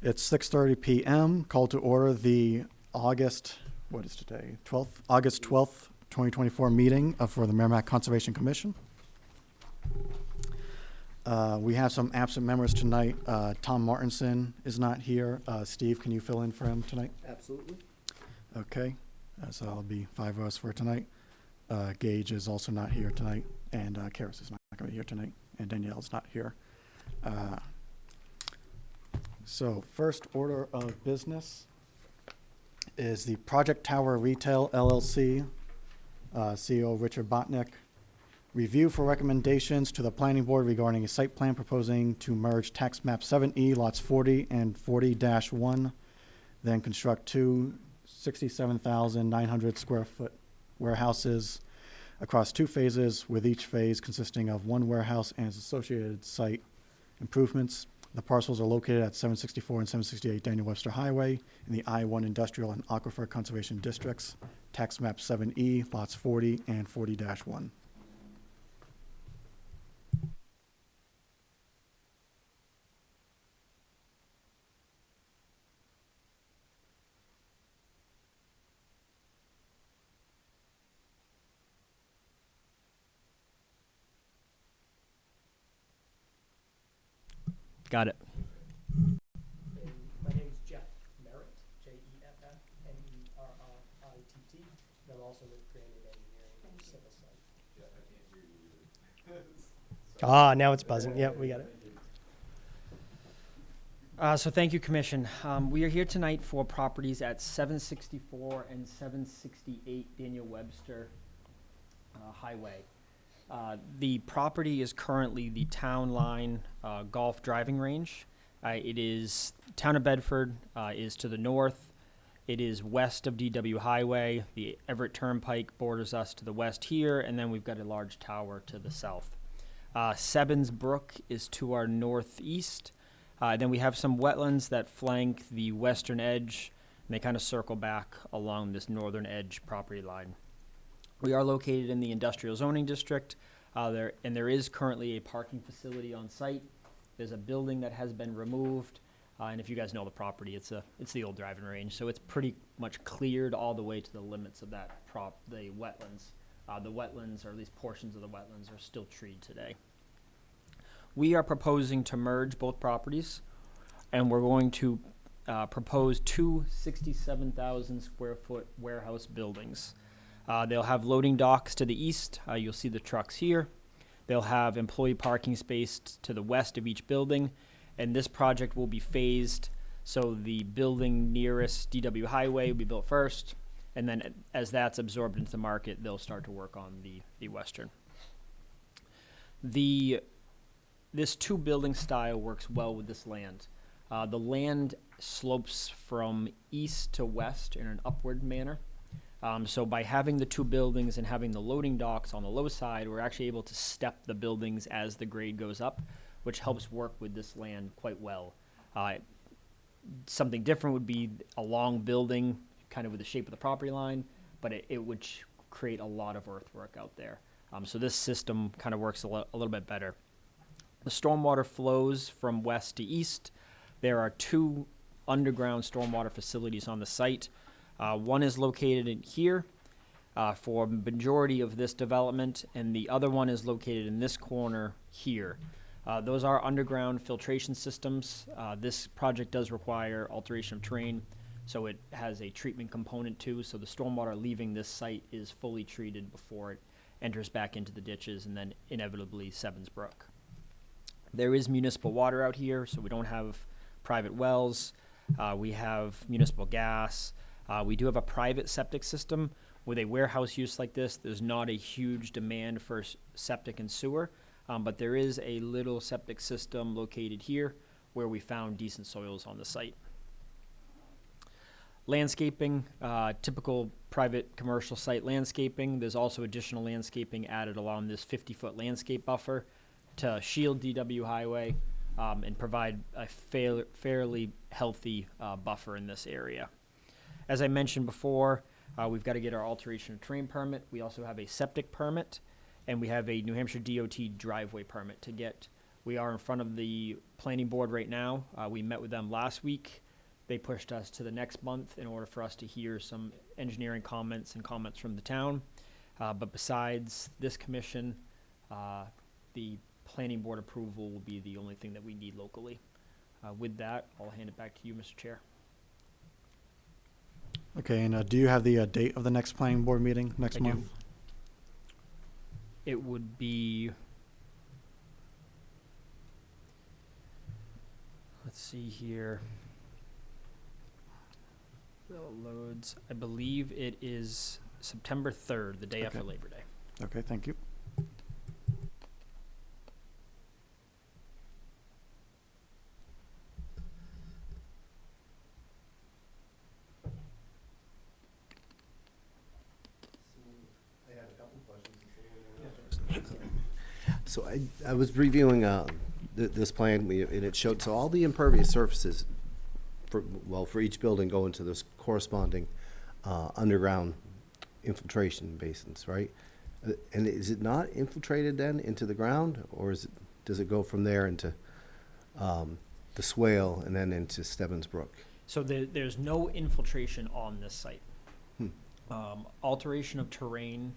It's 6:30 p.m. Call to order the August, what is today? August 12th, 2024 meeting for the Merrimack Conservation Commission. We have some absent members tonight. Tom Martinson is not here. Steve, can you fill in for him tonight? Absolutely. Okay, so that'll be 5 of us for tonight. Gage is also not here tonight, and Karis is not going to be here tonight, and Danielle's not here. So first order of business is the Project Tower Retail LLC, CEO Richard Botnick. Review for recommendations to the planning board regarding a site plan proposing to merge tax map 7E lots 40 and 40-1, then construct two 67,900 square foot warehouses across 2 phases, with each phase consisting of 1 warehouse and its associated site improvements. The parcels are located at 764 and 768 Daniel Webster Highway in the I-1 Industrial and Aquifer Conservation Districts, tax map 7E, lots 40 and 40-1. Got it. And my name is Jeff Merritt, J-E-F-F-M-E-R-R-I-T-T. And I'm also with Granite Engineering and Civil Site. Jeff, I can't hear you. Now it's buzzing. Yeah, we got it. So thank you, Commission. We are here tonight for properties at 764 and 768 Daniel Webster Highway. The property is currently the Town Line Golf Driving Range. It is, Town of Bedford is to the north. It is west of DW Highway. The Everett Turnpike borders us to the west here, and then we've got a large tower to the south. Sebbins Brook is to our northeast. Then we have some wetlands that flank the western edge, and they kind of circle back along this northern edge property line. We are located in the industrial zoning district, there is currently a parking facility on site. There's a building that has been removed, and if you guys know the property, it's the old driving range, so it's pretty much cleared all the way to the limits of that the wetlands. The wetlands, or at least portions of the wetlands, are still treed today. We are proposing to merge both properties, and we're going to propose 2 67,000 square foot warehouse buildings. They'll have loading docks to the east. You'll see the trucks here. They'll have employee parking space to the west of each building, and this project will be phased. So the building nearest DW Highway will be built first, and then as that's absorbed into the market, they'll start to work on the western. This 2-building style works well with this land. The land slopes from east to west in an upward manner. So by having the 2 buildings and having the loading docks on the low side, we're actually able to step the buildings as the grade goes up, which helps work with this land quite well. Something different would be a long building, kind of with the shape of the property line, but it would create a lot of earthwork out there. So this system kind of works a little bit better. The stormwater flows from west to east. There are 2 underground stormwater facilities on the site. One is located in here for majority of this development, and the other one is located in this corner here. Those are underground filtration systems. This project does require alteration of terrain, so it has a treatment component too, so the stormwater leaving this site is fully treated before it enters back into the ditches and then inevitably Sebbins Brook. There is municipal water out here, so we don't have private wells. We have municipal gas. We do have a private septic system. With a warehouse use like this, there's not a huge demand for septic and sewer, but there is a little septic system located here where we found decent soils on the site. Landscaping, typical private commercial site landscaping. There's also additional landscaping added along this 50-foot landscape buffer to shield DW Highway and provide a fairly healthy buffer in this area. As I mentioned before, we've got to get our alteration of terrain permit. We also have a septic permit, and we have a New Hampshire DOT driveway permit to get We are in front of the planning board right now. We met with them last week. They pushed us to the next month in order for us to hear some engineering comments and comments from the town. But besides this commission, the planning board approval will be the only thing that we need locally. With that, I'll hand it back to you, Mr. Chair. Okay, and do you have the date of the next planning board meeting next I do. month? It would be, let's see here. Loads, I believe it is September 3rd, the day after Okay. Labor Day. Okay, thank you. So I was reviewing this plan, and it showed, so all the impervious surfaces, for each building go into this corresponding underground infiltration basins, right? And is it not infiltrated then into the ground, or does it go from there into the swale and then into Stebbins Brook? So there's no infiltration on this site. Alteration of terrain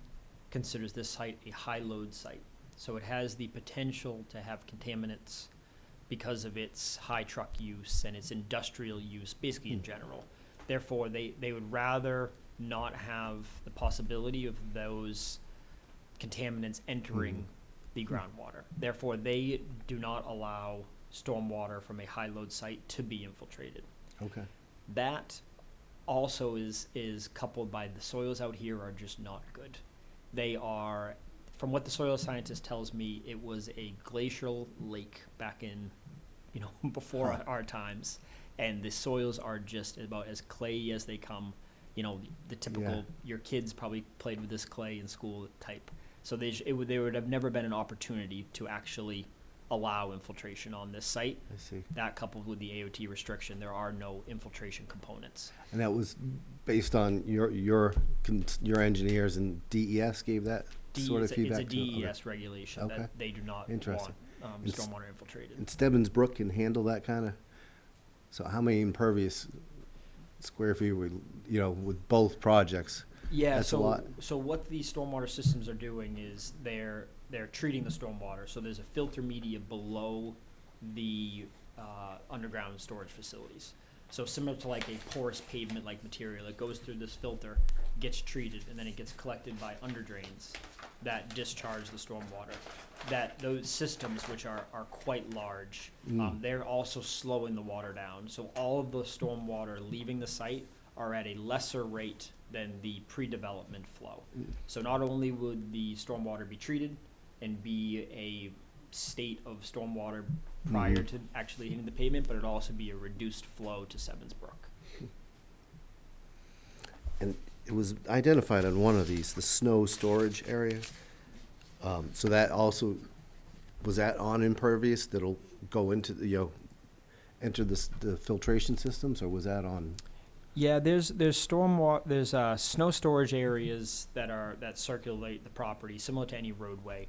considers this site a high-load site. So it has the potential to have contaminants because of its high truck use and its industrial use, basically in general. Therefore, they would rather not have the possibility of those contaminants entering the groundwater. Therefore, they do not allow stormwater from a high-load site to be infiltrated. Okay. That also is coupled by the soils out here are just not good. They are, from what the soil scientist tells me, it was a glacial lake back in, before our times. And the soils are just about as clayey as they come. The typical, Yeah. your kids probably played with this clay in school type. So there would have never been an opportunity to actually allow infiltration on this site. I see. That coupled with the AOT restriction, there are no infiltration components. And that was based on your engineers, and DES gave that sort of feedback? It's a DES regulation Okay. that they do not want Interesting. It's- stormwater infiltrated. And Stebbins Brook can handle that kind of, so how many impervious square feet with both projects? Yeah, That's a lot. so what these stormwater systems are doing is they're treating the stormwater. So there's a filter media below the underground storage facilities. So similar to like a porous pavement-like material, it goes through this filter, gets treated, and then it gets collected by under drains that discharge the stormwater. Those systems, which are quite large, they're also slowing the water down. So all of the stormwater leaving the site are at a lesser rate than the pre-development flow. So not only would the stormwater be treated and be a state of stormwater prior to actually hitting the pavement, but it'd also be a reduced flow to Stebbins Brook. And it was identified on one of these, the snow storage area. So that also, was that on impervious that'll go into enter the filtration systems, or was that on? Yeah, there's snow storage areas that circulate the property, similar to any roadway.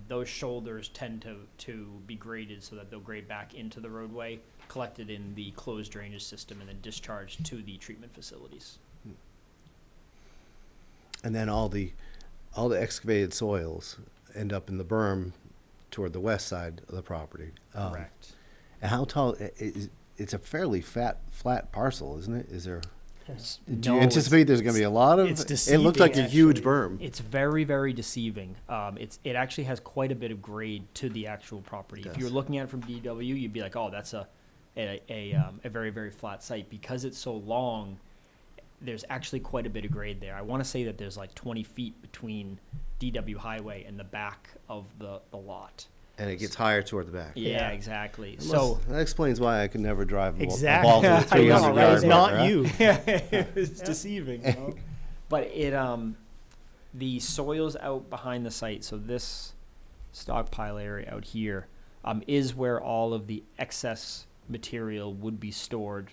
Those shoulders tend to be graded so that they'll grade back into the roadway, collected in the closed drainage system, and then discharged to the treatment facilities. And then all the excavated soils end up in the berm toward the west side of the property. Correct. And how tall, it's a fairly flat parcel, isn't it? Is there, do you anticipate there's gonna be a lot of? it's It looked like a deceiving, huge actually. berm. It's very, very deceiving. It actually has quite a bit of grade to the actual property. It If you were does. looking at it from DW, you'd be like, oh, that's a very, very flat site. Because it's so long, there's actually quite a bit of grade there. I want to say that there's like 20 feet between DW Highway and the back of the lot. And it gets higher toward the back. Yeah, exactly. Unless- So that explains why I could never drive a ball Exactly. through a I know, 300 right? yard It's marker, not huh? you. it was deceiving. But the soils out behind the site, so this stockpile area out here, is where all of the excess material would be stored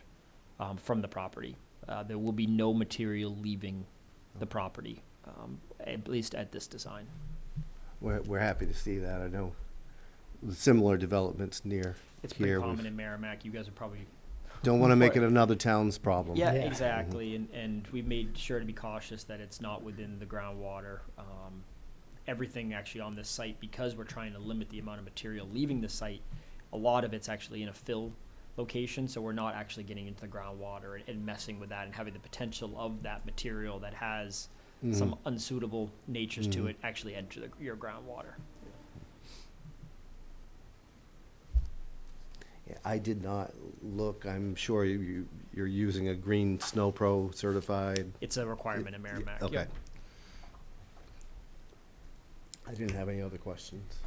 from the property. There will be no material leaving the property, at least at this design. We're happy to see that. I know similar developments near It's pretty here. common in Merrimack. You guys are probably Don't want to make it another town's problem. Yeah, Yeah. exactly, and we've made sure to be cautious that it's not within the groundwater. Everything actually on this site, because we're trying to limit the amount of material leaving the site, a lot of it's actually in a fill location, so we're not actually getting into the groundwater and messing with that and having the potential of that material that has some unsuitable natures to it actually enter your groundwater. Yeah, I did not look. I'm sure you're using a Green Snow Pro certified. It's a requirement in Merrimack. Okay. Yep. I didn't have any other questions.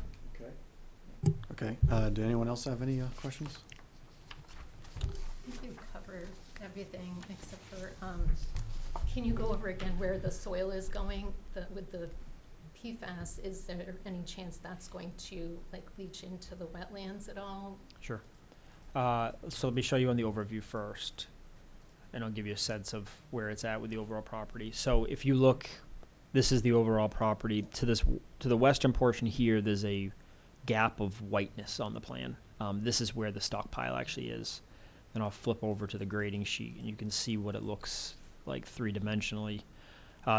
Okay, do anyone else have any questions? I think you've covered everything except for, can you go over again where the soil is going, with the PFAS? Is there any chance that's going to like leach into the wetlands at all? Sure. So let me show you on the overview first, and I'll give you a sense of where it's at with the overall property. So if you look, this is the overall property. To the western portion here, there's a gap of whiteness on the plan. This is where the stockpile actually is. And I'll flip over to the grading sheet, and you can see what it looks like three-dimensionally.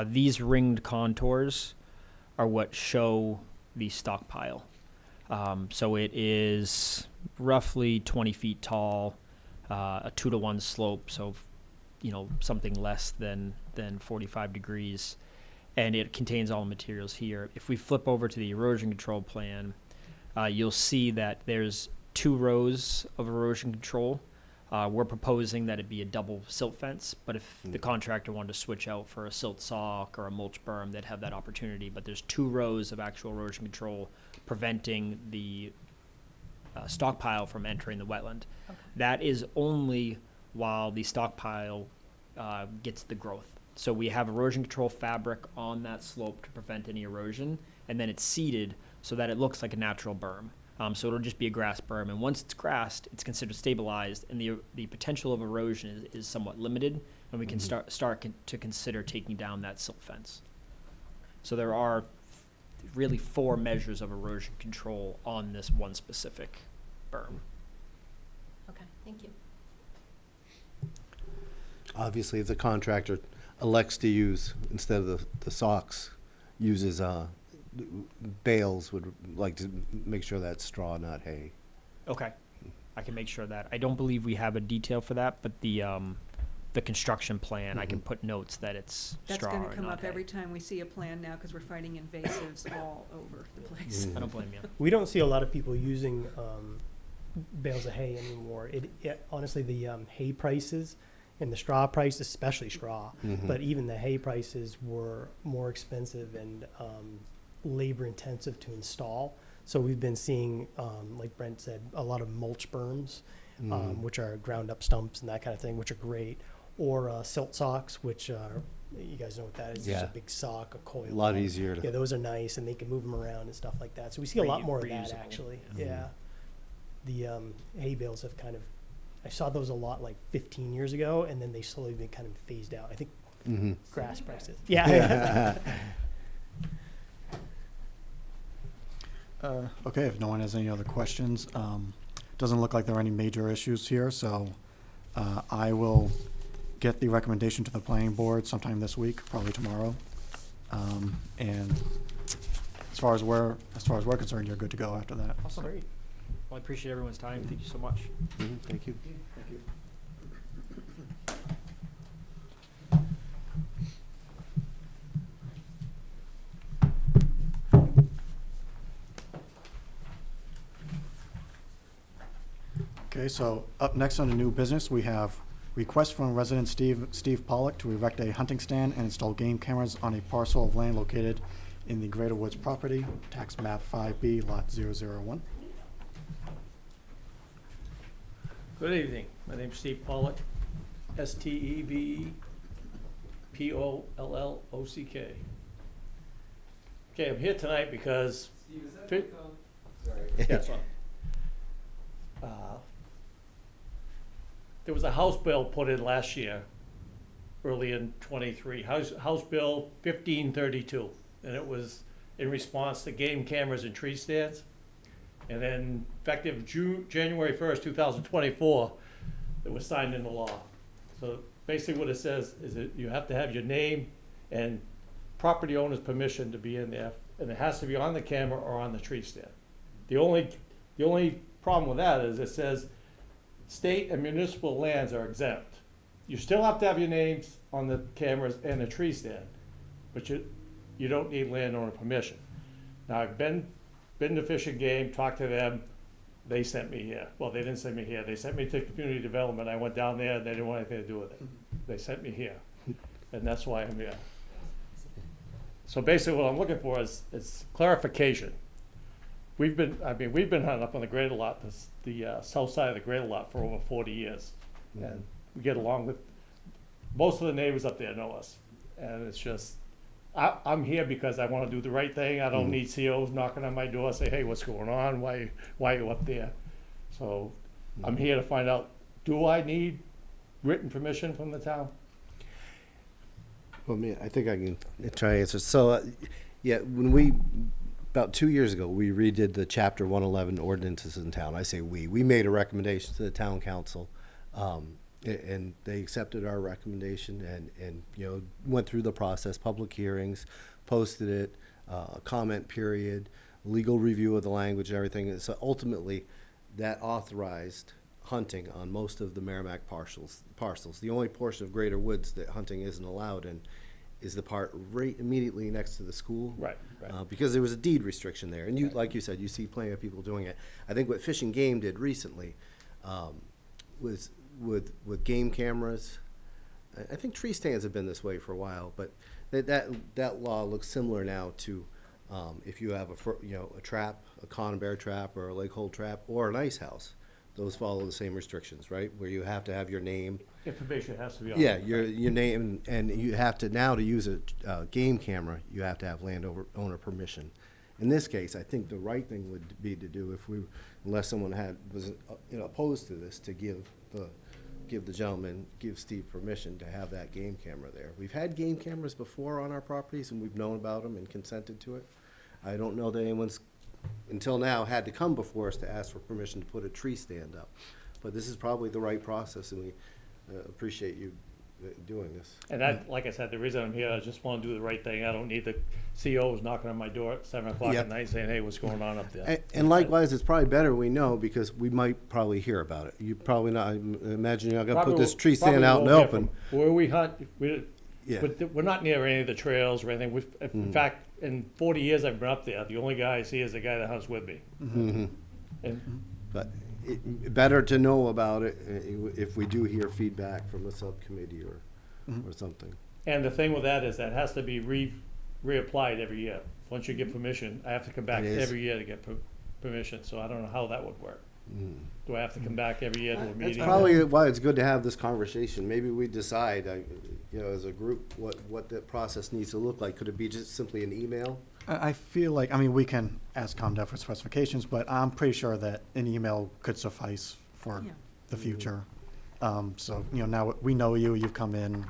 These ringed contours are what show the stockpile. So it is roughly 20 feet tall, a 2-to-1 slope, so something less than 45 degrees, and it contains all the materials here. If we flip over to the erosion control plan, you'll see that there's 2 rows of erosion control. We're proposing that it be a double silt fence, but if the contractor wanted to switch out for a silt sock or a mulch berm, they'd have that opportunity. But there's 2 rows of actual erosion control preventing the stockpile from entering the wetland. Okay. That is only while the stockpile gets the growth. So we have erosion control fabric on that slope to prevent any erosion, and then it's seeded so that it looks like a natural berm. So it'll just be a grass berm, and once it's grassed, it's considered stabilized, and the potential of erosion is somewhat limited, and we can start to consider taking down that silt fence. So there are really 4 measures of erosion control on this one specific berm. Okay, thank you. Obviously, if the contractor elects to use, instead of the socks, uses bales, would like to make sure that's straw, not hay. Okay, I can make sure of that. I don't believe we have a detail for that, but the construction plan, I can put notes that it's That's straw gonna or come not up hay. every time we see a plan now, because we're fighting invasives all over the place. I don't blame you. We don't see a lot of people using bales of hay anymore. Honestly, the hay prices and the straw price, especially straw, but even the hay prices were more expensive and labor intensive to install. So we've been seeing, like Brent said, a lot of mulch berms, which are ground up stumps and that kind of thing, which are great. Or silt socks, which are, you guys know what that is. It's just Yeah. a big sock, a coil. A lot on. easier to. Yeah, those are nice, and they can move them around and stuff like that. So we see a lot more of that, Reusable, actually. yeah. Yeah. The hay bales have kind of, I saw those a lot like 15 years ago, and then they slowly been kind of phased out. I think grass prices. Yeah. Okay, if no one has any other questions, doesn't look like there are any major issues here, so I will get the recommendation to the planning board sometime this week, probably tomorrow. And as far as we're concerned, you're good to go after that. Awesome. Great. Well, I appreciate everyone's time. Thank you so much. Thank you. Okay, so up next on the new business, we have request from resident Steve Pollock to erect a hunting stand and install game cameras on a parcel of land located in the Greater Woods property, tax map 5B, lot 001. Good evening. My name's Steve Pollock, StevePollock. Okay, I'm here tonight because. Steve, is that Sorry. Yeah, it's on. There was a House bill put in last year, early in '23, House Bill 1532, and it was in response to game cameras and tree stands. And then effective January 1st, 2024, it was signed into law. So basically what it says is that you have to have your name and property owner's permission to be in there, and it has to be on the camera or on the tree stand. The only problem with that is it says state and municipal lands are exempt. You still have to have your names on the cameras and the tree stand, but you don't need landowner permission. Now, I've been to Fish and Game, talked to them, they sent me here. Well, they didn't send me here, they sent me to community development, I went down there, and they didn't want anything to do with it. They sent me here, and that's why I'm here. So basically what I'm looking for is clarification. We've been hunting up on the Greater Lot, the south side of the Greater Lot for over 40 years. And we get along with, most of the neighbors up there know us. And it's just, I'm here because I wanna do the right thing. I don't need COs knocking on my door, say, hey, what's going on? Why are you up there? So I'm here to find out, do I need written permission from the town? Well, I think I can try to answer. So, yeah, about 2 years ago, we redid the Chapter 111 ordinances in town. I say we made a recommendation to the town council, and they accepted our recommendation and went through the process, public hearings, posted it, comment period, legal review of the language and everything. And so ultimately, that authorized hunting on most of the Merrimack parcels. The only portion of Greater Woods that hunting isn't allowed in is the part right immediately next to the school. Right. Because there was a deed restriction there. And like you said, you see plenty of people doing it. I think what Fish and Game did recently was with game cameras. I think tree stands have been this way for a while, but that law looks similar now to if you have a trap, a con bear trap or a leg hold trap or an ice house. Those follow the same restrictions, right? Where you have to have your name. Information has to be on. Yeah, your name, and you have to, now to use a game camera, you have to have landowner permission. In this case, I think the right thing would be to do unless someone was opposed to this, to give Steve permission to have that game camera there. We've had game cameras before on our properties, and we've known about them and consented to it. I don't know that anyone's until now had to come before us to ask for permission to put a tree stand up. But this is probably the right process, and we appreciate you doing this. And that, like I said, the reason I'm here, I just wanna do the right thing. I don't need the COs knocking on my door at 7 o'clock Yep. at night saying, hey, what's going on up there? And likewise, it's probably better we know, because we might probably hear about it. You probably not, I imagine you're not gonna put this tree stand out in the Probably won't open. hear from where we hunt, Yeah. we're not near any of the trails or anything. In fact, in 40 years I've been up there, the only guy I see is the guy that hunts with me. And But better to know about it if we do hear feedback from a subcommittee or something. And the thing with that is that has to be reapplied every year. Once you get permission, I have to come back It is. every year to get permission, so I don't know how that would work. Do I have to come back every year to a That's meeting? probably why it's good to have this conversation. Maybe we decide, as a group, what that process needs to look like. Could it be just simply an email? I feel like, we can ask ComDev for specifications, but I'm pretty sure that an email could suffice for Yeah. the future. So, now we know you've come in.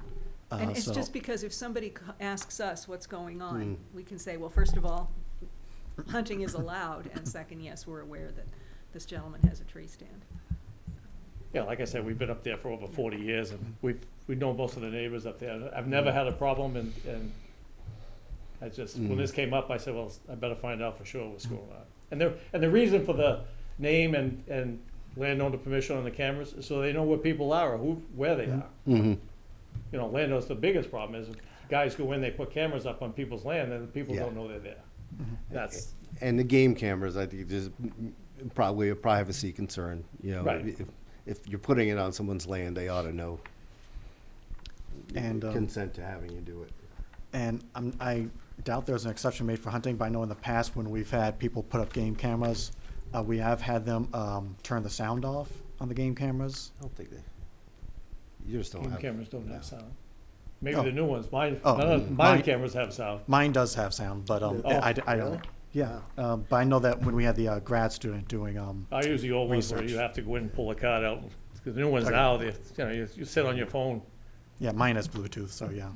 And it's so- just because if somebody asks us what's going on, we can say, well, first of all, hunting is allowed, and second, yes, we're aware that this gentleman has a tree stand. Yeah, like I said, we've been up there for over 40 years, and we know most of the neighbors up there. I've never had a problem, and I just, when this came up, I said, well, I better find out for sure what's going on. And the reason for the name and landowner permission on the cameras is so they know where people are or where they are. Landowners, the biggest problem is if guys go in, they put cameras up on people's land, and the people Yeah. don't know they're there. That's, And the game cameras, I think, is probably a privacy concern. Right. If you're putting it on someone's land, they ought to know. And, consent to having you do it. And I doubt there's an exception made for hunting, but I know in the past when we've had people put up game cameras, we have had them turn the sound off on the game cameras. I don't think you just don't game have. cameras don't no. have sound. Maybe Oh. the new ones, mine, Oh, none of mine- mine cameras have sound. Mine does have sound, but Oh, I really? don't. Yeah, but I know that when we had the grad student doing I use the old ones where Research. you have to go in and pull the card out. Because the new ones Okay. now, you sit on your phone. yeah, mine has Bluetooth, so yeah.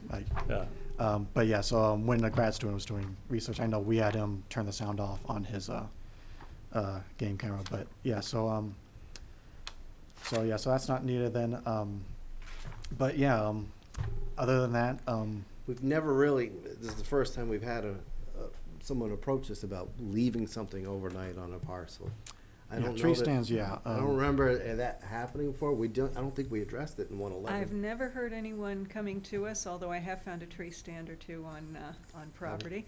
Yeah. But yeah, so when the grad student was doing research, I know we had him turn the sound off on his game camera, but yeah, so that's not needed then, but yeah, other than that, We've never really, this is the first time we've had someone approach us about leaving something overnight on a parcel. I yeah, don't know tree that- stands, yeah. I don't remember that happening before. I don't think we addressed it in 111. I've never heard anyone coming to us, although I have found a tree stand or two on property.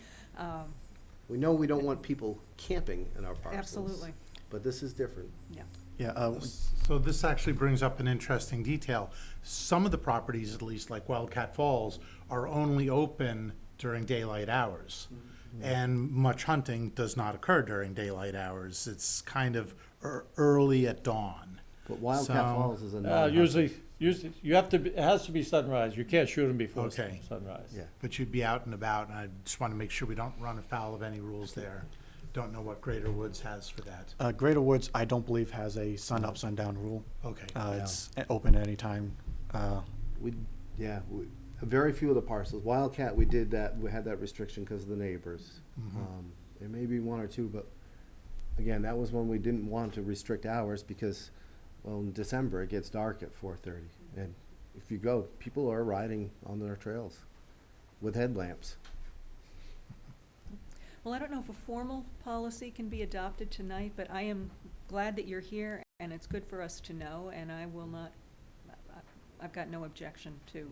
We know we don't want people camping in our parcels. Absolutely, But this is different. yeah. Yeah, So this actually brings up an interesting detail. Some of the properties, at least like Wildcat Falls, are only open during daylight hours. And much hunting does not occur during daylight hours. It's kind of early at dawn. But Wildcat So- Falls is a non. Usually, you have to, it has to be sunrise. You can't shoot them before Okay. sunrise. Yeah. But you'd be out and about, and I just want to make sure we don't run afoul of any rules there. Don't know what Greater Woods has for that. Greater Woods, I don't believe has a sun up, sundown rule. Okay. It's open at any time. Very few of the parcels. Wildcat, we did that, we had that restriction because of the neighbors. There may be one or two, but again, that was when we didn't want to restrict hours because, well, in December, it gets dark at 4:30. And if you go, people are riding on their trails with headlamps. Well, I don't know if a formal policy can be adopted tonight, but I am glad that you're here, and it's good for us to know, and I will not, I've got no objection to,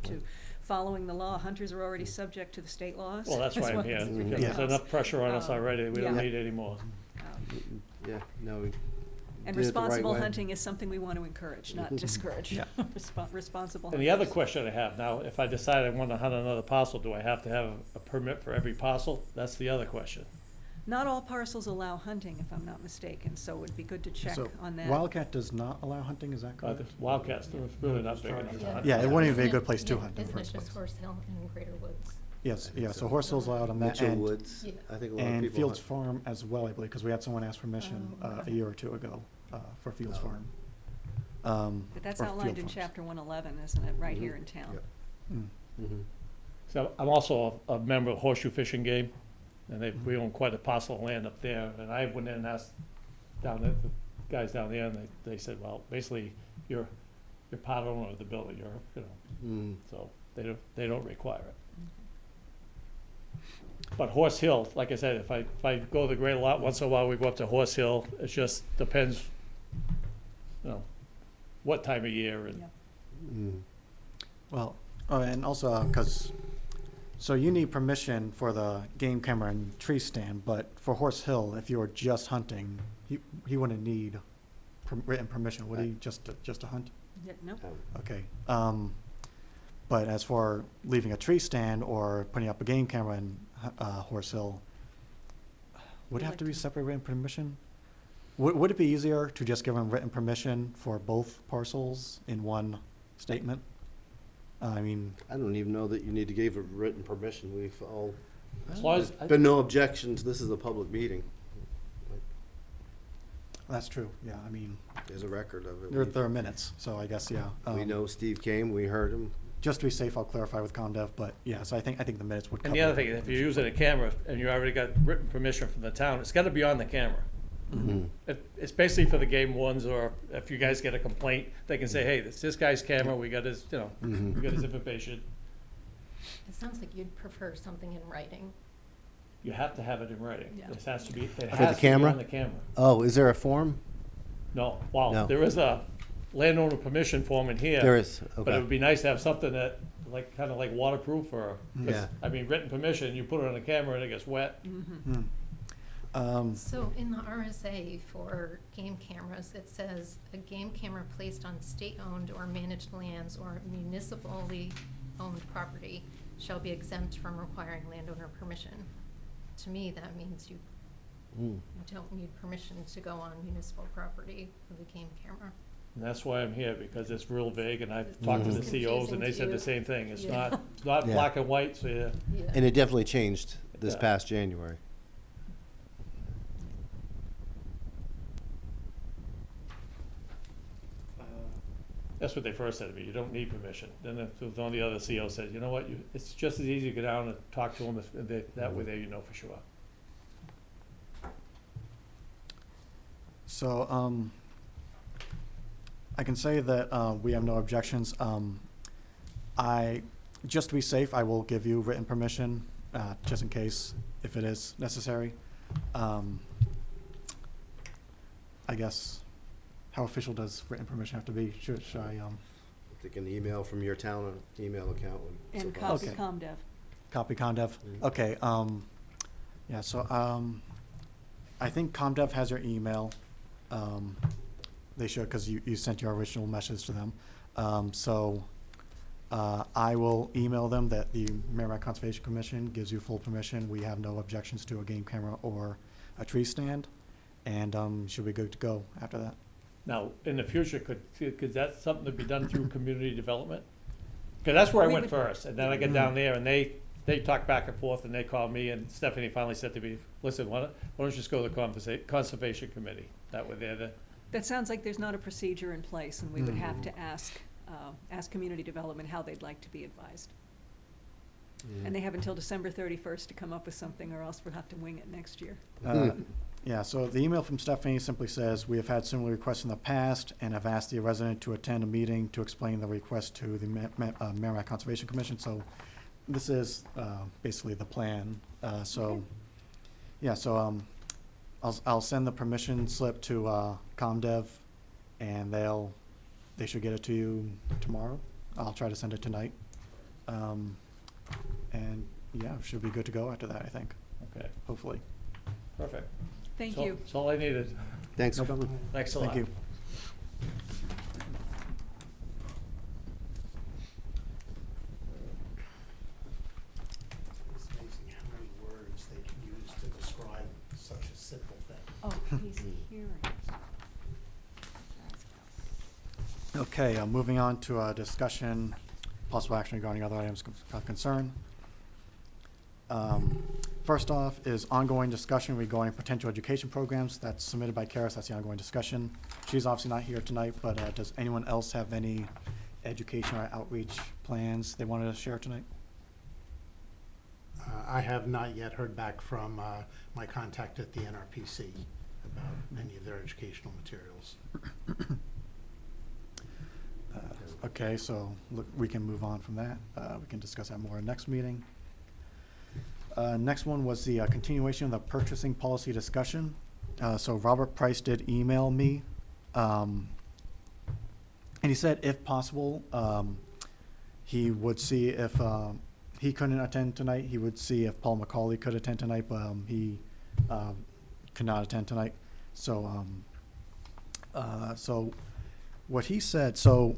to following the law. Hunters are already subject to the state laws. Well, that's why I'm here, as well as because there's everything enough pressure on us Um, already. We don't yeah. need any more. else. Yeah, no, we And did it the right responsible way. hunting is something we want to encourage, not discourage. Yeah. Responsible And the other hunters. question I have now, if I decide I want to hunt another parcel, do I have to have a permit for every parcel? That's the other question. Not all parcels allow hunting, if I'm not mistaken, so it would be good to check So on that. Wildcat does not allow hunting, is that The correct? Wildcats, they're really not big enough to hunt. Yeah, it wouldn't even be a Isn't good place to yeah, hunt in the Isn't it first just place. Horse Hill and Greater Woods? Yes, I think yeah, so. so Horse Hill's allowed on that, Mitchell and, Woods, Yeah. I think a lot of and people Fields hunt. Farm as well, I believe, because we had someone ask permission Oh, a okay. year or two ago for Fields Oh. Farm. But that's or outlined field in farms. chapter 111, isn't it, right Mhm. here in town? Yep. Mm. Mhm. So I'm also a member of Horseshoe Fishing Game, and we own quite a parcel of land up there. And I went in and asked down there, the guys down there, and they said, well, basically, you're part owner of the building, Mm. so they don't require it. But Horse Hill, like I said, if I go to the Great Lot, once in a while we go up to Horse Hill. It just depends, what time of year and. Yeah. Mm. Well, and also, because, so you need permission for the game camera and tree stand, but for Horse Hill, if you were just hunting, he wouldn't need written permission, would he, just to hunt? Yeah, no, Okay. But as for leaving a tree stand or putting up a game camera in Horse Hill, would it have to be separate written permission? Would it be easier to just give them written permission for both parcels in one statement? I mean, I don't even know that you need to give a written permission. We've all, As long as, been no objections. This is a public meeting. that's true, yeah, I mean, There's a record of it. there are minutes, so I guess, yeah. We know Steve came, we heard him. Just to be safe, I'll clarify with ComDev, but yeah, so I think the minutes would cover. and the other thing, if you're using a camera and you already got written permission from the town, it's gotta be on the camera. Mhm. It's basically for the game ones, or if you guys get a complaint, they can say, hey, it's this guy's camera, we got his, Mhm. we got his information. It sounds like you'd prefer something in writing. You have to have it in writing. Yeah. This has to be, it the has to be camera? on the camera. Oh, is there a form? No, No. well, there is a landowner permission form in here. There is, But it would okay. be nice to have something that, kinda like waterproof, or, 'cause, Yeah. I mean, written permission, you put it on the camera and it gets wet. Hmm. So in the RSA for game cameras, it says a game camera placed on state-owned or managed lands or municipally owned property shall be exempt from requiring landowner permission. To me, that means you Mm. don't need permission to go on municipal property with a game camera. And that's why I'm here, because it's real vague, and I've talked to the It's COs, and they confusing said to the you. same thing. It's Yeah. not Yeah. black and white, so yeah. Yeah. And it definitely changed this Yeah. past January. That's what they first said to me, you don't need permission. Then one of the other CEOs said, you know what, it's just as easy to go down and talk to them, that way there you know for sure. So, I can say that, we have no objections. Just to be safe, I will give you written permission, just in case, if it is necessary. I guess, how official does written permission have to be? Should I, I think an email from your town email account would And suffice. copy Okay. ComDev. copy ComDev? Mhm. Okay, yeah, so, I think ComDev has your email. They should, because you sent your original message to them. I will email them that the Merrimack Conservation Commission gives you full permission. We have no objections to a game camera or a tree stand, and should be good to go after that. Now, in the future, could that something to be done through community development? Cause that's where I We went would- first, and then I got down there and they talked back and forth and they called me and Stephanie finally said to me, listen, why don't you just go to the Conservation Committee? That way they're the, That sounds like there's not a procedure in place, and we would have to ask community development how they'd like to be advised. And they have until December 31st to come up with something, or else we'll have to wing it next year. Yeah, so the email from Stephanie simply says, we have had similar requests in the past and have asked the resident to attend a meeting to explain the request to the Merrimack Conservation Commission. So this is basically the plan. Okay. Yeah, so I'll send the permission slip to ComDev, and they should get it to you tomorrow. I'll try to send it tonight. And yeah, should be good to go after that, I think, okay, hopefully. perfect. Thank So- you. That's all I needed. Thanks for coming. Thanks a lot. Thank you. It's amazing how many words they can use to describe such a simple thing. Oh, he's hearing. Okay, moving on to a discussion, possible action regarding other items of concern. First off is ongoing discussion regarding potential education programs. That's submitted by Karis. That's the ongoing discussion. She's obviously not here tonight, but does anyone else have any education or outreach plans they wanted to share tonight? I have not yet heard back from my contact at the NRPC about any of their educational materials. Okay, so look, we can move on from that. We can discuss that more in next meeting. Next one was the continuation of the purchasing policy discussion. So Robert Price did email me, and he said if possible, he would see if he couldn't attend tonight. He would see if Paul McCauley could attend tonight, but he could not attend tonight. So, so what he said, so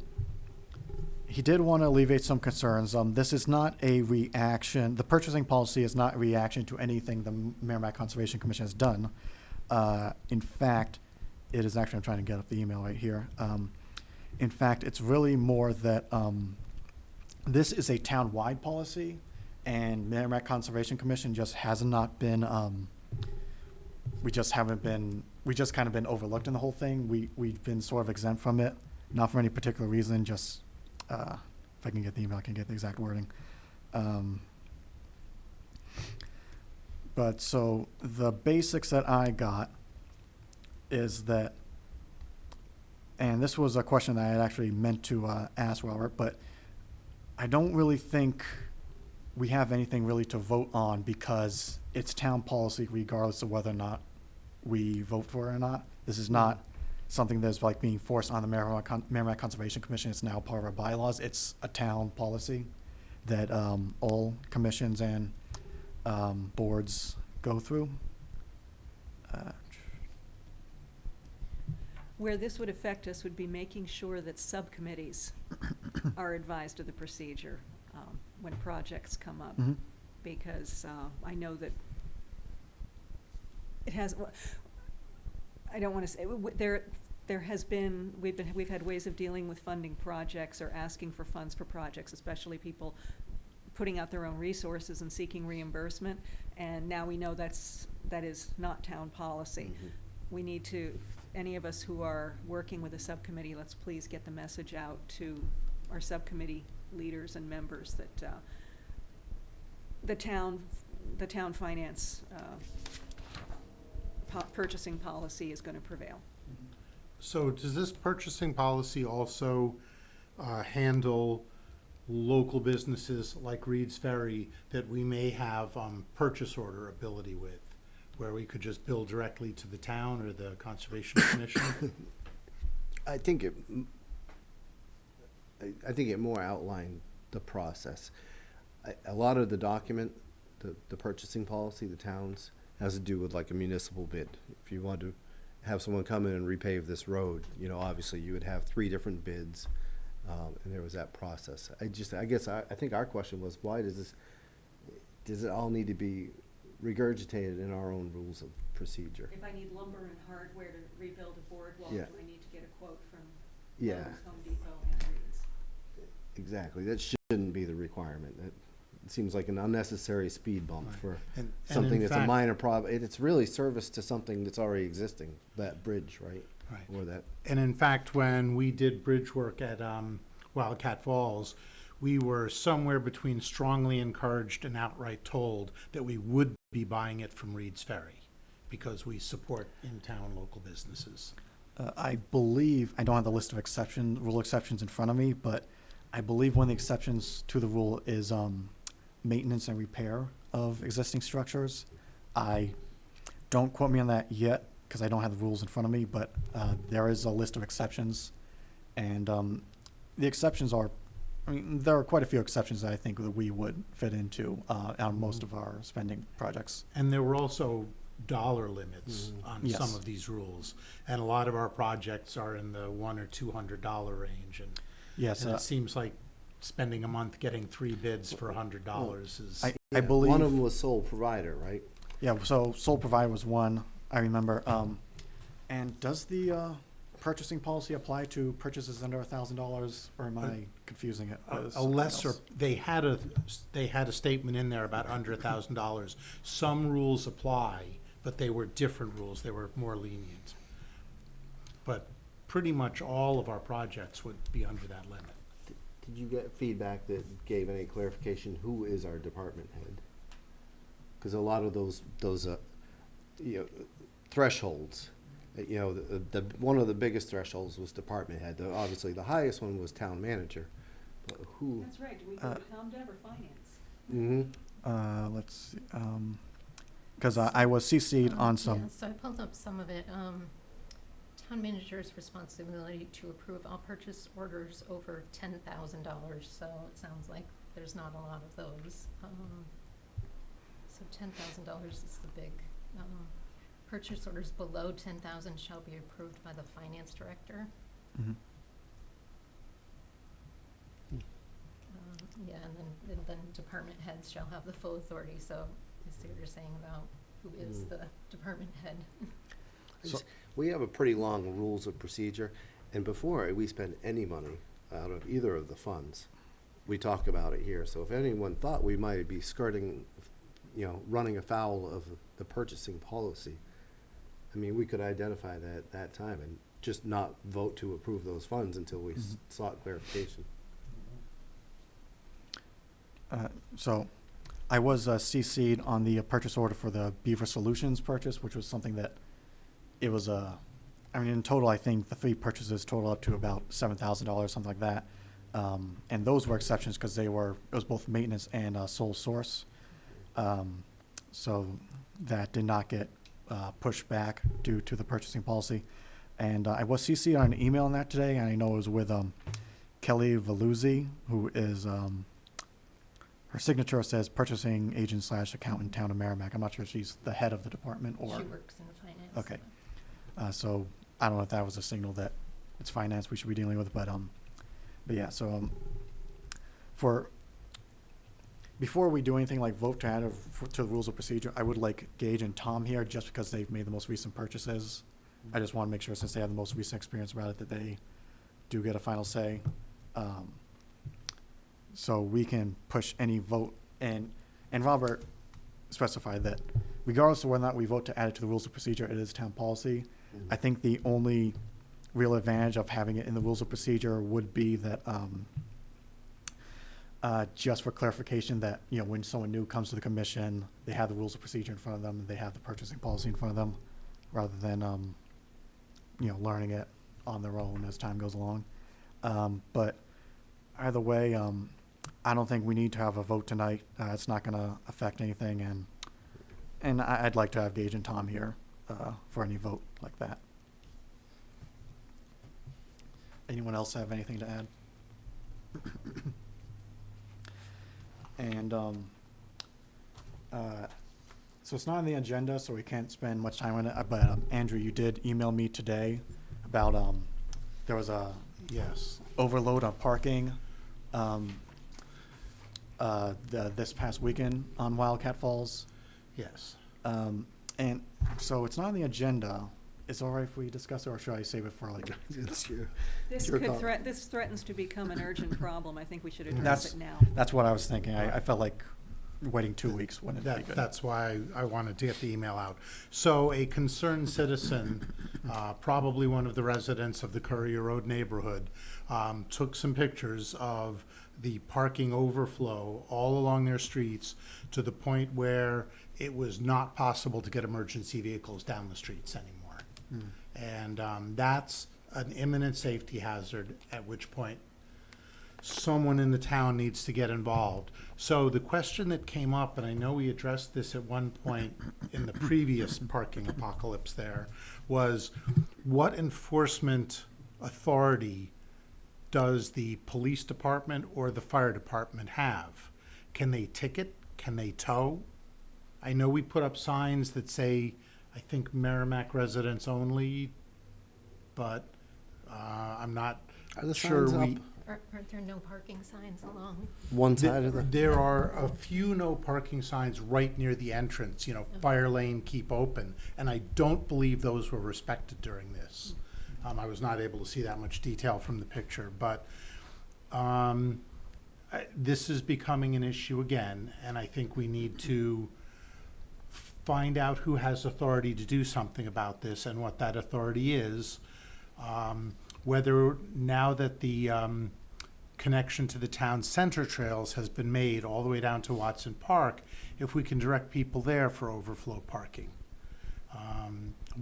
he did want to alleviate some concerns. This is not a reaction. The purchasing policy is not a reaction to anything the Merrimack Conservation Commission has done. In fact, it is actually, I'm trying to get up the email right here. In fact, it's really more that this is a town-wide policy, and Merrimack Conservation Commission just has not been, we just kind of been overlooked in the whole thing. We've been sort of exempt from it, not for any particular reason, just, if I can get the email, I can get the exact wording. But so the basics that I got is that, and this was a question that I had actually meant to ask Robert, but I don't really think we have anything really to vote on because it's town policy regardless of whether or not we vote for it or not. This is not something that's like being forced on the Merrimack Conservation Commission. It's now part of our bylaws. It's a town policy that all commissions and boards go through. Where this would affect us would be making sure that subcommittees are advised of the procedure when projects come up. Mhm. Because I know that it has, I don't want to say, there has been, we've had ways of dealing with funding projects or asking for funds for projects, especially people putting out their own resources and seeking reimbursement. And now we know that is not town policy. Mhm. We need to any of us who are working with a subcommittee, let's please get the message out to our subcommittee leaders and members that the town finance purchasing policy is going to prevail. So does this purchasing policy also handle local businesses like Reed's Ferry that we may have purchase order ability with, where we could just bill directly to the town or the Conservation Commission? I think it more outlined the process. A lot of the document, the purchasing policy, the towns, has to do with like a municipal bid. If you want to have someone come in and repave this road, you know, obviously you would have 3 different bids, and there was that process. I think our question was, why does it all need to be regurgitated in our own rules of procedure? If I need lumber and hardware to rebuild a boardwalk, Yeah. do I need to get a quote from Yeah. Lowe's, Home Depot, and Reed's? Exactly, that shouldn't be the requirement. It seems like an unnecessary speed bump Right. for And something in that's a fact- minor problem. It's really service to something that's already existing, that bridge, right? Right. Or that, And in fact, when we did bridge work at Wildcat Falls, we were somewhere between strongly encouraged and outright told that we would be buying it from Reed's Ferry because we support in-town local businesses. I believe, I don't have the list of rule exceptions in front of me, but I believe one of the exceptions to the rule is maintenance and repair of existing structures. Don't quote me on that yet, because I don't have the rules in front of me, but there is a list of exceptions. And the exceptions are, I mean, there are quite a few exceptions that I think that we would fit into on most of our spending projects. And there were also dollar limits on Yes. some of these rules. And a lot of our projects are in the $100 or $200 range. Yes, And it seems like spending a month getting 3 bids for $100 is. I yeah, believe. one of them was sole provider, right? Yeah, so sole provider was one, I remember. And does the purchasing policy apply to purchases under $1,000, or am I confusing it with A something lesser, else? they had a statement in there about under $1,000. Some rules apply, but they were different rules. They were more lenient. But pretty much all of our projects would be under that limit. Did you get feedback that gave any clarification, who is our department head? Because a lot of those you know, thresholds, you know, one of the biggest thresholds was department head. Obviously, the highest one was town manager. But who? That's right, do we go to Tom Deb or finance? Mm-hmm. Let's see, because I was CC'd on Yeah, some, so I pulled up some of it. Town manager's responsibility to approve all purchase orders over $10,000, so it sounds like there's not a lot of those. So $10,000 is the big, purchase orders below 10,000 shall be approved by the finance director. Mhm. Yeah, and then department heads shall have the full authority, so I see what you're saying about who is the department head. So- We have a pretty long rules of procedure, and before we spend any money out of either of the funds, we talk about it here. So if anyone thought we might be skirting, you know, running afoul of the purchasing policy, I mean, we could identify that at that time and just not vote to approve those funds until we sought clarification. so I was CC'd on the purchase order for the Beaver Solutions purchase, which was something that it was I mean, in total, I think the 3 purchases total up to about $7,000, something like that. And those were exceptions because it was both maintenance and sole source. So that did not get pushed back due to the purchasing policy. And I was CC'd on an email on that today, and I know it was with Kelly Valuzzi, who is, her signature says purchasing agent / accountant, Town of Merrimack. I'm not sure if she's the head of the department or. She works in finance. Okay. So I don't know if that was a signal that it's finance we should be dealing with, but yeah, so before we do anything like vote to add to the rules of procedure, I would like Gage and Tom here, just because they've made the most recent purchases. I just want to make sure, since they have the most recent experience about it, that they do get a final say. So we can push any vote, and Robert specified that regardless of whether or not we vote to add it to the rules of procedure, it is town policy. I think the only real advantage of having it in the rules of procedure would be that, just for clarification, that, you know, when someone new comes to the commission, they have the rules of procedure in front of them, they have the purchasing policy in front of them, rather than, you know, learning it on their own as time goes along. But either way, I don't think we need to have a vote tonight. It's not gonna affect anything, and I'd like to have Gage and Tom here, for any vote like that. Anyone else have anything to add? And, so it's not on the agenda, so we can't spend much time on it, but, Andrew, you did email me today about, there was a Yes. overload on parking, this past weekend on Wildcat Falls. Yes. And so it's not on the agenda. Is it all right if we discuss it, or should I save it for like? It's your- This Your could call. this threatens to become an urgent problem. I think we should address That's- it now. That's what I was thinking. I felt like waiting 2 weeks wouldn't be good. That's why I wanted to get the email out. So a concerned citizen, probably one of the residents of the Courier Road neighborhood, took some pictures of the parking overflow all along their streets to the point where it was not possible to get emergency vehicles down the streets anymore. And that's an imminent safety hazard, at which point someone in the town needs to get involved. So the question that came up, and I know we addressed this at one point in the previous parking apocalypse there, was what enforcement authority does the police department or the fire department have? Can they ticket? Can they tow? I know we put up signs that say, I think Merrimack residents only, but I'm not Are the sure signs we. up Aren't there no parking signs along? one side of the? There are a few no parking signs right near the entrance, you know, fire lane, keep open, and I don't believe those were respected during this. I was not able to see that much detail from the picture, but this is becoming an issue again, and I think we need to find out who has authority to do something about this and what that authority is. Whether now that the connection to the town center trails has been made all the way down to Watson Park, if we can direct people there for overflow parking.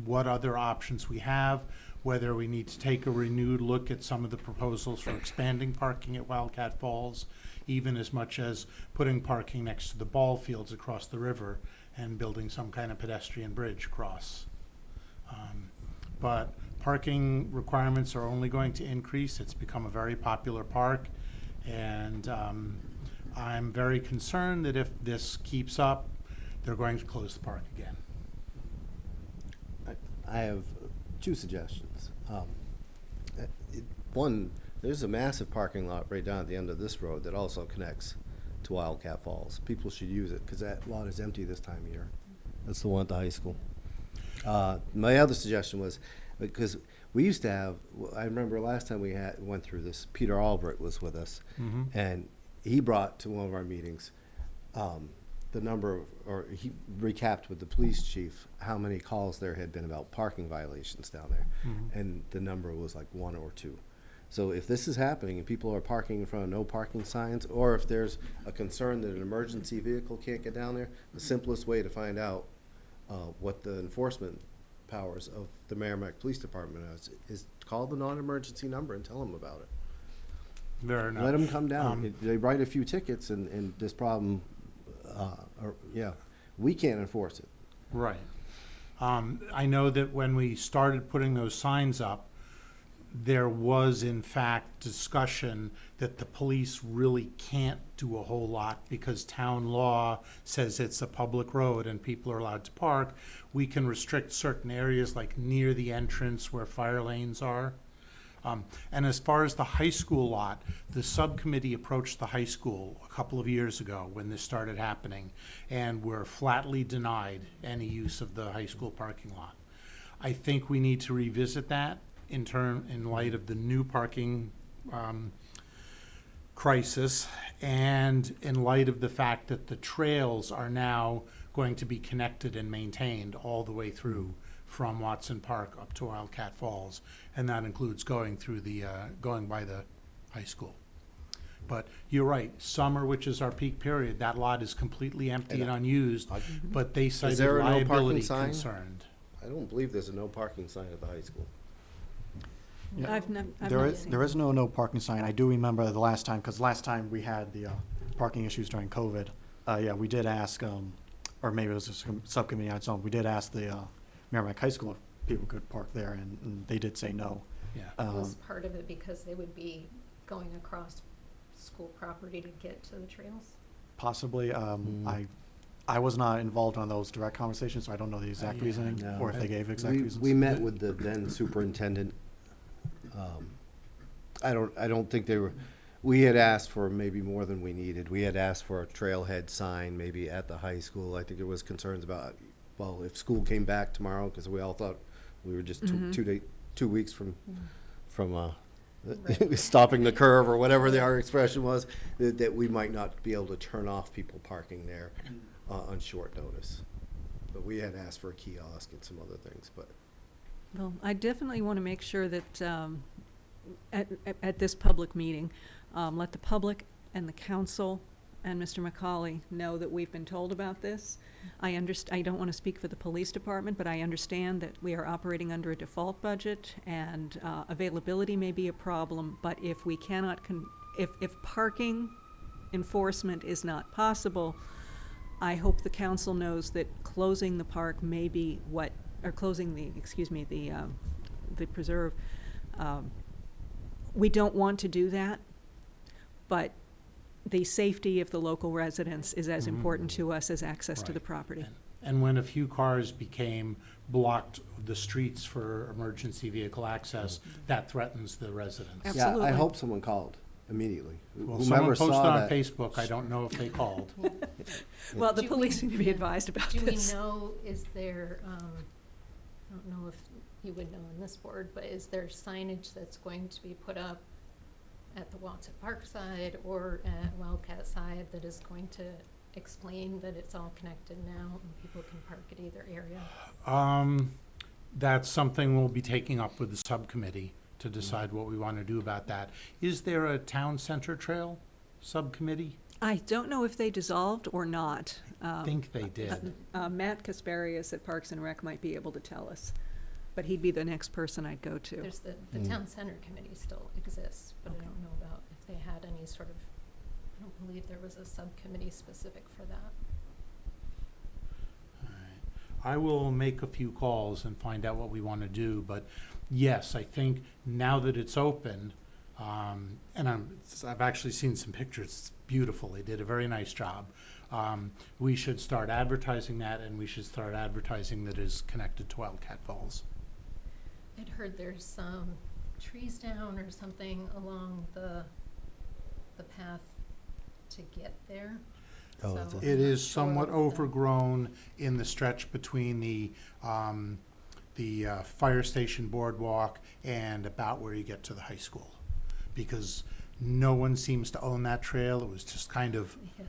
What other options we have, whether we need to take a renewed look at some of the proposals for expanding parking at Wildcat Falls, even as much as putting parking next to the ball fields across the river and building some kind of pedestrian bridge across. But parking requirements are only going to increase. It's become a very popular park. And I'm very concerned that if this keeps up, they're going to close the park again. I have two suggestions. One, there's a massive parking lot right down at the end of this road that also connects to Wildcat Falls. People should use it because that lot is empty this time of year. That's the one at the high school. My other suggestion was, because we used to have, I remember last time we went through this, Peter Albrecht was with us, and he brought to one of our meetings the number of, or he recapped with the police chief how many calls there had been about parking violations down there, and the number was like 1 or 2. So if this is happening and people are parking in front of no parking signs, or if there's a concern that an emergency vehicle can't get down there, the simplest way to find out what the enforcement powers of the Merrimack Police Department is call the non-emergency number and tell them about it. Fair enough. Let them come down. They write a few tickets and this problem, we can't enforce it. Right. I know that when we started putting those signs up, there was in fact discussion that the police really can't do a whole lot because town law says it's a public road and people are allowed to park. We can restrict certain areas like near the entrance where fire lanes are. And as far as the high school lot, the subcommittee approached the high school a couple of years ago when this started happening and were flatly denied any use of the high school parking lot. I think we need to revisit that in light of the new parking crisis and in light of the fact that the trails are now going to be connected and maintained all the way through from Watson Park up to Wildcat Falls. And that includes going through going by the high school. But you're right, summer, which is our peak period, that lot is completely empty and unused, but they cited there a no parking liability sign? concerned. I don't believe there's a no parking sign at the high school. Yeah. I've not There seen is it. no parking sign. I do remember the last time, because last time we had the parking issues during COVID, yeah, we did ask, or maybe it was a subcommittee on its own, we did ask the Merrimack High School if people could park there, and they did say no. Yeah. Was part of it because they would be going across school property to get to the trails? Possibly, I was not involved on those direct conversations, so I don't know the exact Yeah, reasoning, no. or if they gave exact We reasons. met with the then superintendent. I don't think they were, we had asked for maybe more than we needed. We had asked for a trailhead sign maybe at the high school. I think there was concerns about, well, if school came back tomorrow, because we all thought we were just two weeks from Right. stopping the curve or whatever our expression was, that we might not be able to turn off people parking there on short notice. But we had asked for a kiosk and some other things, but. Well, I definitely want to make sure that at this public meeting, let the public and the council and Mr. McCauley know that we've been told about this. I don't want to speak for the police department, but I understand that we are operating under a default budget, and availability may be a problem, but if we cannot, if parking enforcement is not possible, I hope the council knows that closing the park may be closing the preserve. We don't want to do that, but the safety of the local residents is as important to us as access to the Right. property. And when a few cars blocked the streets for emergency vehicle access, that threatens the residents. Yep. Yeah, I Absolutely. hope someone called immediately. Well, Whomever someone posted saw on that. Facebook, I don't know if they called. Well, the Do police we- need to be advised about Do we this. know, is there, I don't know if you would know in this board, but is there signage that's going to be put up at the Watson Park side or at Wildcat side that is going to explain that it's all connected now and people can park at either area? That's something we'll be taking up with the subcommittee to decide what we want to do about that. Is there a town center trail subcommittee? I don't know if they dissolved or not. I think they did. Matt Kasparius at Parks and Rec might be able to tell us, but he'd be the next person I'd go to. There's the town center committee still exists, but I don't know about if they had any sort of, I don't believe there was a subcommittee specific for that. I will make a few calls and find out what we want to do, but yes, I think now that it's open, and I've actually seen some pictures, it's beautiful, they did a very nice job. We should start advertising that, and we should start advertising that is connected to Wildcat Falls. I'd heard there's some trees down or something along the path to get there. Oh, So is it? I'm It not is sure somewhat what the- overgrown in the stretch between the fire station boardwalk and about where you get to the high school. Because no one seems to own that trail, it was just kind of Yeah.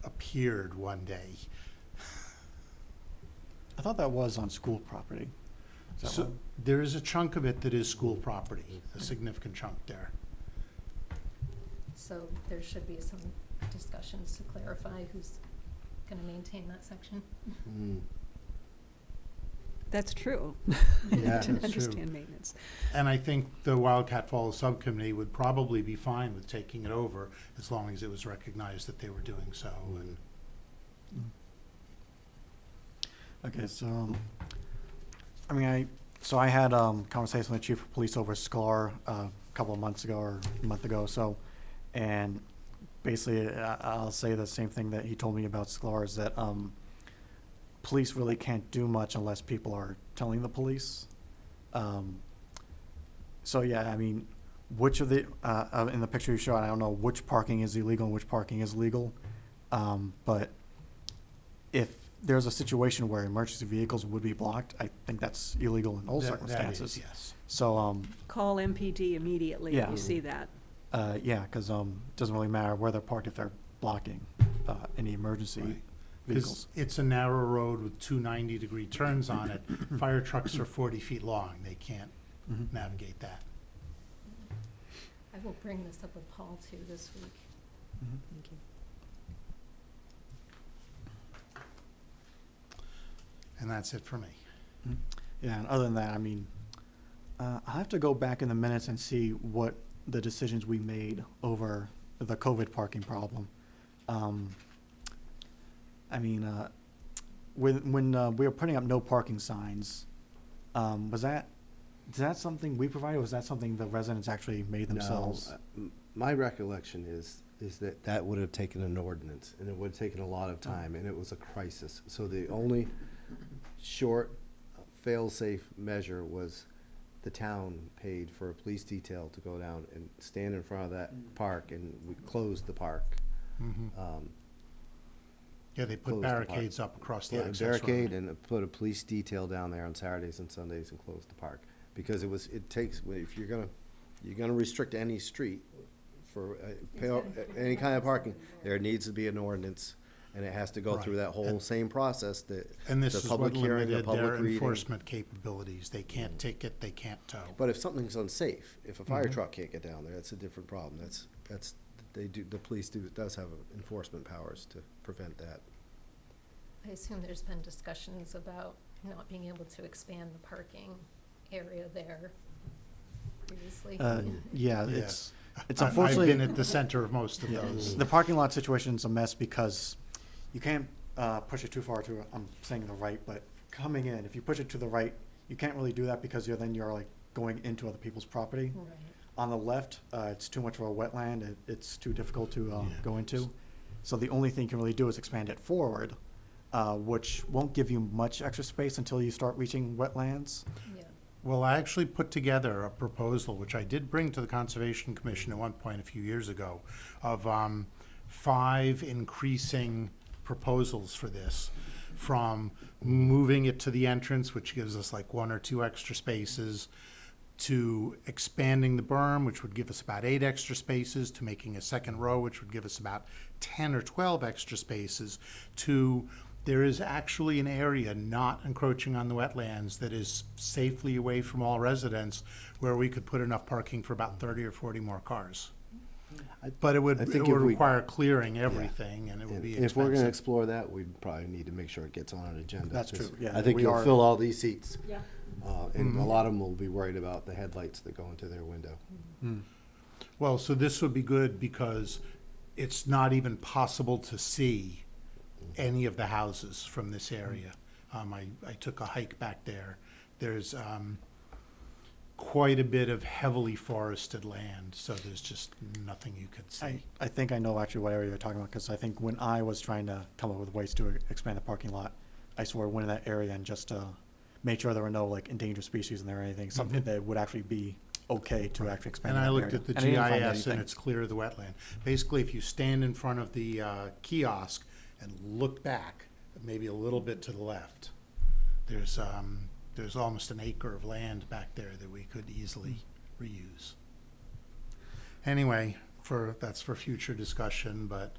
appeared one day. I thought that was on school property. Is that So right? there is a chunk of it that is school property, a significant chunk there. So there should be some discussions to clarify who's gonna maintain that section. Mm. That's true. Yeah, To that's true. understand maintenance. And I think the Wildcat Falls Subcommittee would probably be fine with taking it over as long as it was recognized that they were doing so. And Okay, so, I had conversation with the chief of police over SCAR a couple of months ago or a month ago, so, and basically, I'll say the same thing that he told me about SCAR, is that police really can't do much unless people are telling the police. So, yeah, I mean, which of the, in the picture you showed, I don't know which parking is illegal and which parking is legal, but if there's a situation where emergency vehicles would be blocked, I think that's illegal in all that is, circumstances. yes. So, Call MPD immediately if Yeah. you see that. yeah, because it doesn't really matter where they're parked if they're blocking any emergency. Right. vehicles. Because it's a narrow road with two 90-degree turns on it. Fire trucks are 40 feet long. They can't Mhm. navigate that. I will bring this up with Paul too this week. Mhm. Thank you. And that's it for me. Yeah, and other than that, I mean, I have to go back in the minutes and see what the decisions we made over the COVID parking problem. I mean, when we were putting up no parking signs, is that something we provided, or was that something the residents actually made themselves? No, my recollection is that that would have taken an ordinance, and it would have taken a lot of time, and it was a crisis. So the only short, fail-safe measure was the town paid for a police detail to go down and stand in front of that park, and we closed the park. Mhm. Yeah, they put Close the park. barricades up across the Put a access road. barricade and put a police detail down there on Saturdays and Sundays and close the park. Because it takes, if you're gonna restrict any street for any kind of parking, there needs to be an ordinance, and it has to go through Right. that whole And- same process, the And this the is what public hearing, the limited public their reading. enforcement capabilities. They can't ticket, they can't tow. But if something's unsafe, if a fire Mhm. truck can't get down there, that's a different problem. The police does have enforcement powers to prevent that. I assume there's been discussions about not being able to expand the parking area there previously. Yeah, Yeah. it's I've been unfortunately, at the center of most of those. the parking lot situation's a mess because you can't push it too far to, I'm saying the right, but coming in, if you push it to the right, you can't really do that because you're like going into other people's property. Right. On the left, it's too much of a wetland, it's too difficult to Yeah. go into. So the only thing you can really do is expand it forward, which won't give you much extra space until you start reaching wetlands. Yeah. Well, I actually put together a proposal, which I did bring to the Conservation Commission at one point a few years ago, of 5 increasing proposals for this, from moving it to the entrance, which gives us like 1 or 2 extra spaces, to expanding the berm, which would give us about 8 extra spaces, to making a second row, which would give us about 10 or 12 extra spaces, to there is actually an area not encroaching on the wetlands that is safely away from all residents where we could put enough parking for about 30 or 40 more cars. But it would I think if we- require clearing everything, and it would And be if we're gonna expensive. explore that, we'd probably need to make sure it gets on an agenda. That's 'cause true, yeah, I think we you'll are- fill all these seats. Yeah. And a lot of them will be worried about the headlights that go into their window. Well, so this would be good because it's not even possible to see any of the houses from this area. I took a hike back there. There's quite a bit of heavily forested land, so there's just nothing you could see. I think I know actually what area you're talking about, because I think when I was trying to come up with ways to expand the parking lot, I sort of went in that area and just made sure there were no like endangered species in there or anything, something that would actually be okay to actually expand And that I area. looked at the And I didn't find GIS and anything. it's clear of the wetland. Basically, if you stand in front of the kiosk and look back, maybe a little bit to the left, there's almost an acre of land back there that we could easily reuse. Anyway, that's for future discussion, but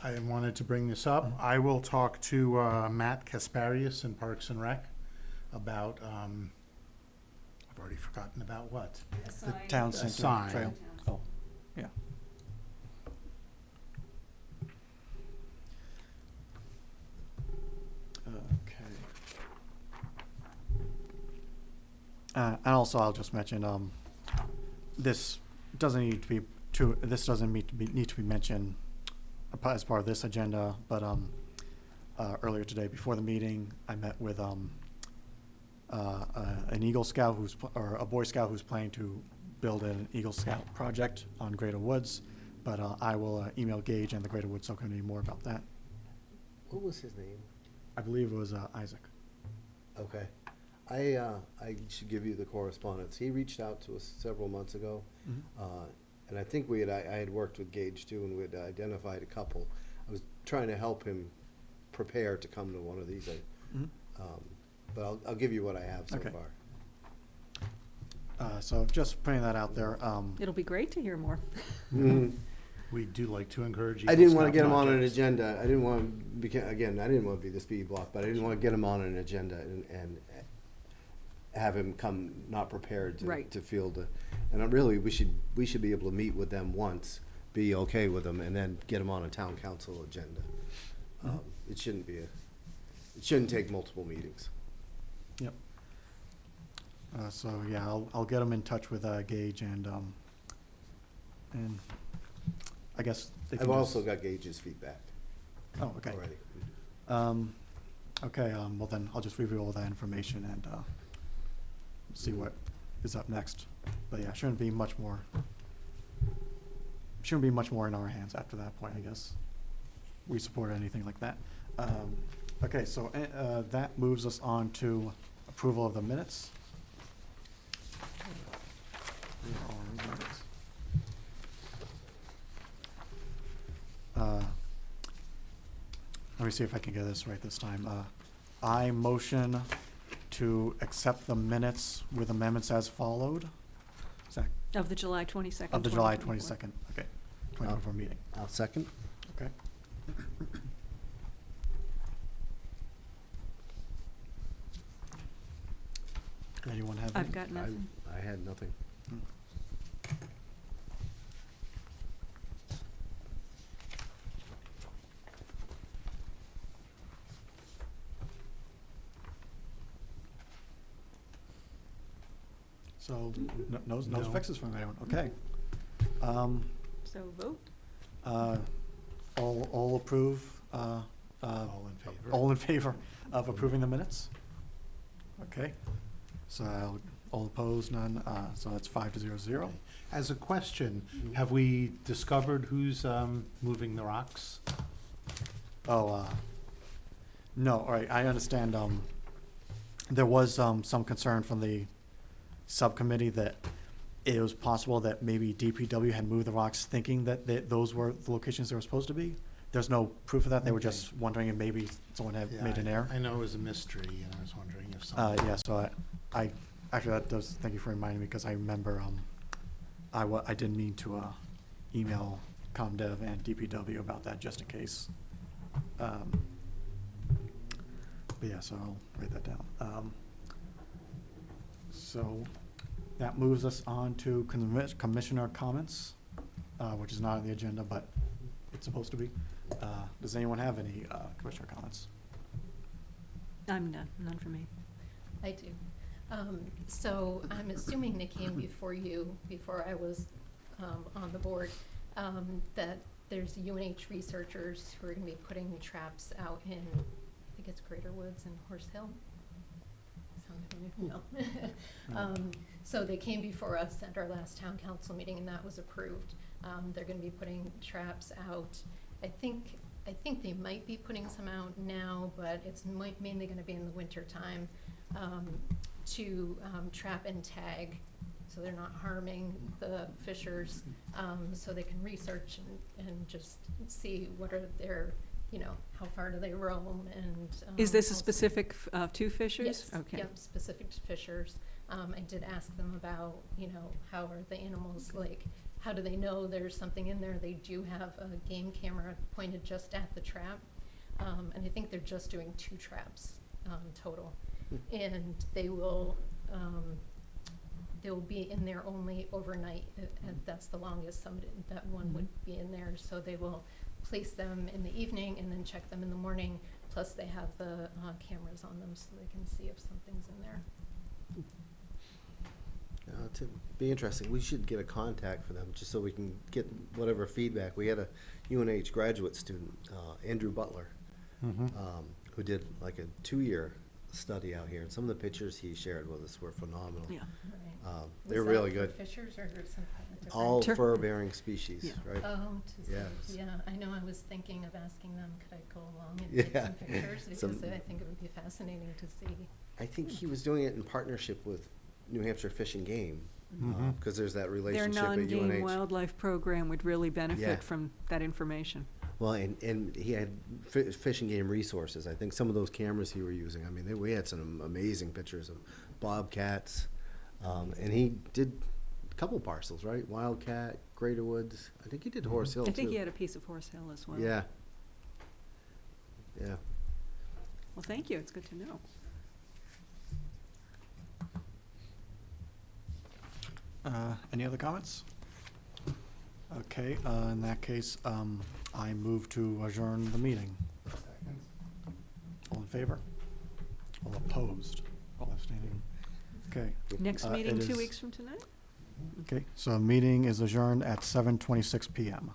I wanted to bring this up. I will talk to Matt Kasparius in Parks and Rec about, I've already forgotten about what. The town A center sign. trail. Oh, yeah. Okay. And also, I'll just mention, this doesn't need to be need to be mentioned as part of this agenda, but, earlier today, before the meeting, I met with, an Eagle Scout or a Boy Scout who's planning to build an Eagle Scout project on Greater Woods, but, I will email Gage and the Greater Woods Subcommittee more about that. What was his name? I believe it was, Isaac. Okay. I should give you the correspondence. He reached out to us several months ago. And I think I had worked with Gage too, and we had identified a couple. I was trying to help him prepare to come to one of these. Mhm. But I'll give you what I have so Okay. far. So just putting that out there, It'll be great to hear more. We do like to encourage. I Eagle didn't want to Scout get them on an projects. agenda. I didn't want to, again, I didn't want to be the speed block, but I didn't want to get him on an agenda and have him come not prepared Right. to field a, and really, we should be able to meet with them once, be okay with them, and then get them on a town council agenda. It shouldn't be it shouldn't take multiple meetings. Yep. So, yeah, I'll get them in touch with Gage and I guess they can I've just- also got Gage's feedback Oh, okay. already. Okay, well then, I'll just review all that information and see what is up next. But yeah, shouldn't be much more in our hands after that point, I guess. We support anything like that. Okay, so that moves us on to approval of the minutes. Where are the minutes? Let me see if I can get this right this time. I motion to accept the minutes with amendments as followed. Zach, Of the July 22nd. of the July 2024. 22nd, okay, 2024 meeting, I'll second. okay. Anyone have any? I've got nothing. I had nothing. So, no No. fixes from anyone, okay. So vote? All approve, All in favor? all in favor of approving the minutes? Okay, so all opposed, none, so that's 5-0. As a question, have we discovered who's moving the rocks? Oh, no, all right, I understand, there was, some concern from the subcommittee that it was possible that maybe DPW had moved the rocks thinking that those were the locations they were supposed to be. There's no proof of that, they were Okay. just wondering if maybe someone had Yeah, made an error. I know it was a mystery, and I was wondering if someone. Yeah, so I, actually, that does, thank you for reminding me, because I remember, I didn't mean to, email ComDev and DPW about that, just in case. But yeah, so I'll write that down. So that moves us on to commissioner comments, which is not on the agenda, but it's supposed to be. Does anyone have any, commissioner comments? I'm none, none for me. I do. So I'm assuming they came before you, before I was on the board, that there's UNH researchers who are gonna be putting traps out in, I think it's Greater Woods and Horse Hill. Sound familiar? No. So they came before us at our last town council meeting and that was approved. They're gonna be putting traps out. I think they might be putting some out now, but it's mainly gonna be in the winter time, to trap and tag, so they're not harming the fishers, so they can research and just see what are their, how far do they roam and. Is this a also- specific to fishers? Yes, Okay. yep, specific to fishers. I did ask them about, how are the animals, like, how do they know there's something in there? They do have a game camera pointed just at the trap. And I think they're just doing 2 traps, total. And they'll be in there only overnight, and that's the longest that one would be in there. So they will place them in the evening and then check them in the morning. Plus they have the cameras on them so they can see if something's in there. To be interesting, we should get a contact for them, just so we can get whatever feedback. We had a UNH graduate student, Andrew Butler, who did like a 2-year study out here, and some of the pictures he shared with us were phenomenal. Yeah. Right. They're Was that really for good. Fishers or some kind of different? All Tur- fur-bearing species, Yeah. right? Oh, to see, Yes. yeah, I know I was thinking of asking them, could I go along and Yeah. take some pictures? Because Some- I think it would be fascinating to see. I think he was doing it in partnership with New Hampshire Fish and Game, because there's that Their relationship at non-game UNH. wildlife program would really Yeah. benefit from that information. Well, and he had Fish and Game resources. I think some of those cameras he were using, I mean, we had some amazing pictures of bobcats. And he did a couple parcels, right? Wildcat, Greater Woods. I think he did Horace Hill I think he too. had a piece of Horse Hill as well. Yeah. Yeah. Well, thank you, it's good to know. Any other comments? Okay, in that case, I move to adjourn the meeting. All in favor? All opposed? All abstaining? Okay, Next it meeting, 2 is- weeks from tonight? okay, so meeting is adjourned at 7:26 PM.